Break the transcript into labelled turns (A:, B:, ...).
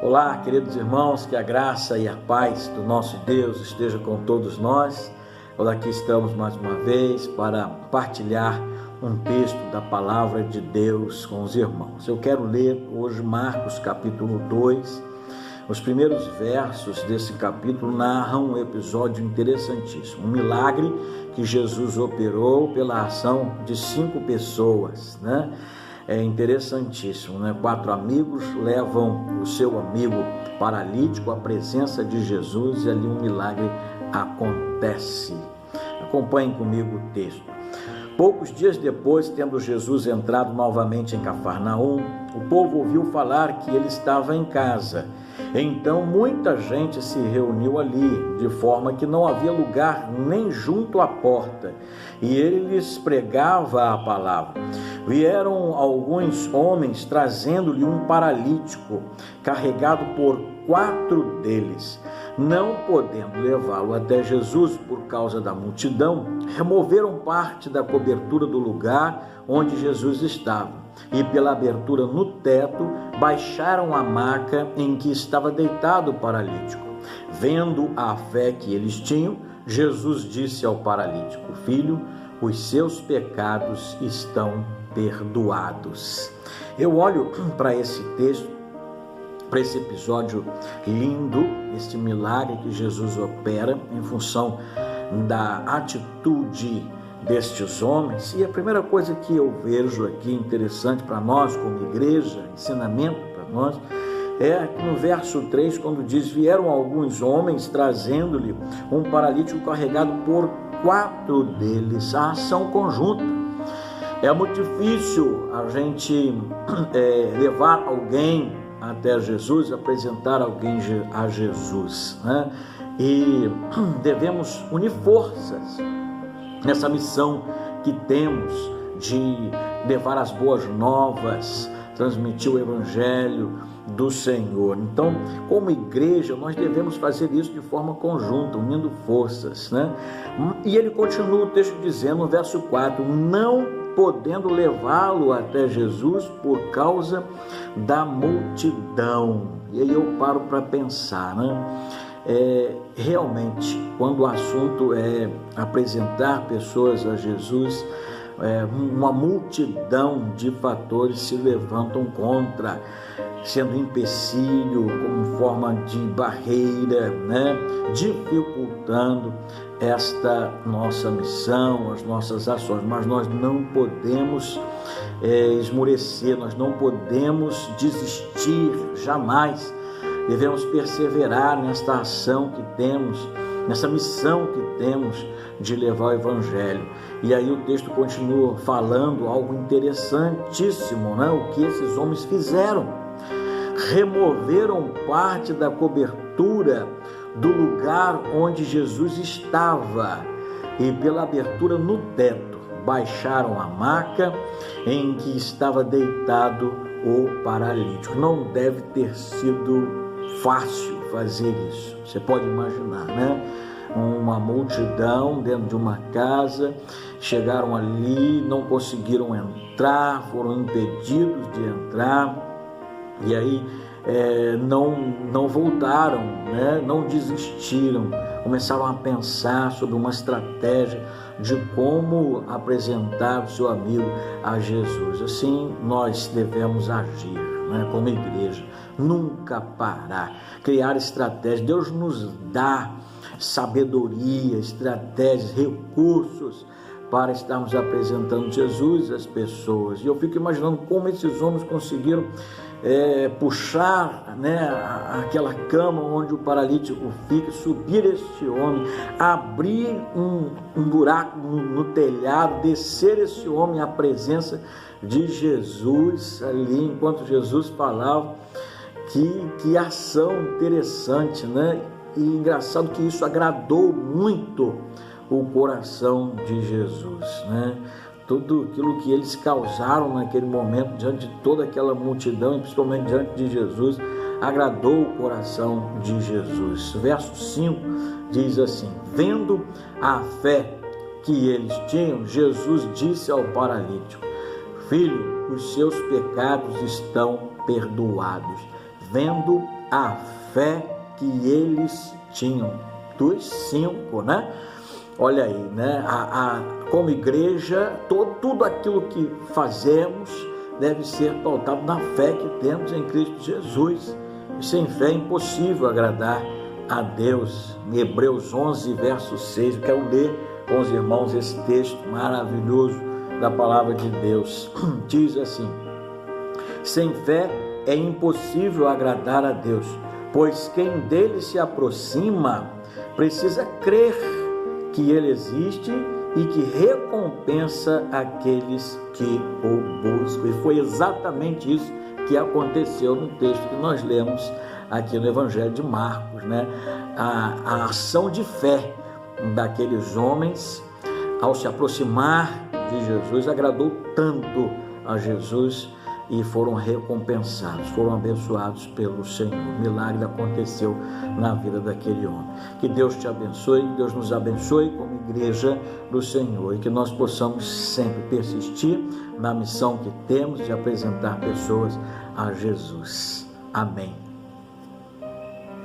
A: Olá, queridos irmãos, que a graça e a paz do nosso Deus esteja com todos nós. Nós aqui estamos mais uma vez para partilhar um texto da palavra de Deus com os irmãos. Eu quero ler hoje Marcos capítulo 2. Os primeiros versos desse capítulo narram um episódio interessantíssimo, um milagre que Jesus operou pela ação de 5 pessoas, né? É interessantíssimo, né? 4 amigos levam o seu amigo paralítico à presença de Jesus e ali um milagre acontece. Acompanhem comigo o texto. Poucos dias depois, tendo Jesus entrado novamente em Cafarnaum, o povo ouviu falar que ele estava em casa. Então muita gente se reuniu ali, de forma que não havia lugar nem junto à porta, e ele lhes pregava a palavra. Vieram alguns homens trazendo-lhe um paralítico, carregado por 4 deles. Não podendo levá-lo até Jesus por causa da multidão, removeram parte da cobertura do lugar onde Jesus estava e pela abertura no teto baixaram a maca em que estava deitado o paralítico. Vendo a fé que eles tinham, Jesus disse ao paralítico: Filho, os seus pecados estão perdoados. Eu olho para esse texto, para esse episódio lindo, este milagre que Jesus opera em função da atitude destes homens, e a primeira coisa que eu vejo aqui interessante para nós como igreja, ensinamento para nós, é que no verso 3, quando diz: vieram alguns homens trazendo-lhe um paralítico carregado por 4 deles, a ação conjunta. É muito difícil a gente levar alguém até Jesus, apresentar alguém a Jesus, né? E devemos unir forças nessa missão que temos de levar as boas novas, transmitir o evangelho do Senhor. Então, como igreja, nós devemos fazer isso de forma conjunta, unindo forças, né? E ele continua o texto dizendo, no verso 4, não podendo levá-lo até Jesus por causa da multidão. E aí eu paro para pensar, né? Realmente, quando o assunto é apresentar pessoas a Jesus, uma multidão de fatores se levantam contra, sendo empecilho, como forma de barreira, né? Dificultando esta nossa missão, as nossas ações. Mas nós não podemos esmorecer, nós não podemos desistir jamais. Devemos perseverar nesta ação que temos, nessa missão que temos de levar o Evangelho. E aí o texto continua falando algo interessantíssimo, né? O que esses homens fizeram. Removeram parte da cobertura do lugar onde Jesus estava e pela abertura no teto baixaram a maca em que estava deitado o paralítico. Não deve ter sido fácil fazer isso. Você pode imaginar, né? Uma multidão dentro de uma casa, chegaram ali, não conseguiram entrar, foram impedidos de entrar, e aí não voltaram, né? Não desistiram, começaram a pensar sobre uma estratégia de como apresentar o seu amigo a Jesus. Assim nós devemos agir, né? Como igreja, nunca parar, criar estratégias. Deus nos dá sabedoria, estratégias, recursos para estarmos apresentando Jesus às pessoas. E eu fico imaginando como esses homens conseguiram puxar, né, aquela cama onde o paralítico fica, subir este homem, abrir um buraco no telhado, descer esse homem à presença de Jesus ali, enquanto Jesus falava. Que ação interessante, né? E engraçado que isso agradou muito o coração de Jesus, né? Tudo aquilo que eles causaram naquele momento, diante de toda aquela multidão, e principalmente diante de Jesus, agradou o coração de Jesus. Verso 5 diz assim: vendo a fé que eles tinham, Jesus disse ao paralítico: Filho, os seus pecados estão perdoados. vendo a fé que eles tinham. 2:5, né? Olha aí, né? Como igreja, tudo aquilo que fazemos deve ser pautado na fé que temos em Cristo Jesus. E sem fé é impossível agradar a Deus. Em Hebreus 11, verso 6, eu quero ler com os irmãos esse texto maravilhoso da palavra de Deus. Diz assim: sem fé é impossível agradar a Deus, pois quem dele se aproxima precisa crer que ele existe e que recompensa aqueles que o buscam. E foi exatamente isso que aconteceu no texto que nós lemos aqui no Evangelho de Marcos, né? A ação de fé daqueles homens ao se aproximar de Jesus agradou tanto a Jesus e foram recompensados, foram abençoados pelo Senhor. O milagre aconteceu na vida daquele homem. Que Deus te abençoe, que Deus nos abençoe como igreja do Senhor e que nós possamos sempre persistir na missão que temos de apresentar pessoas a Jesus. Amém.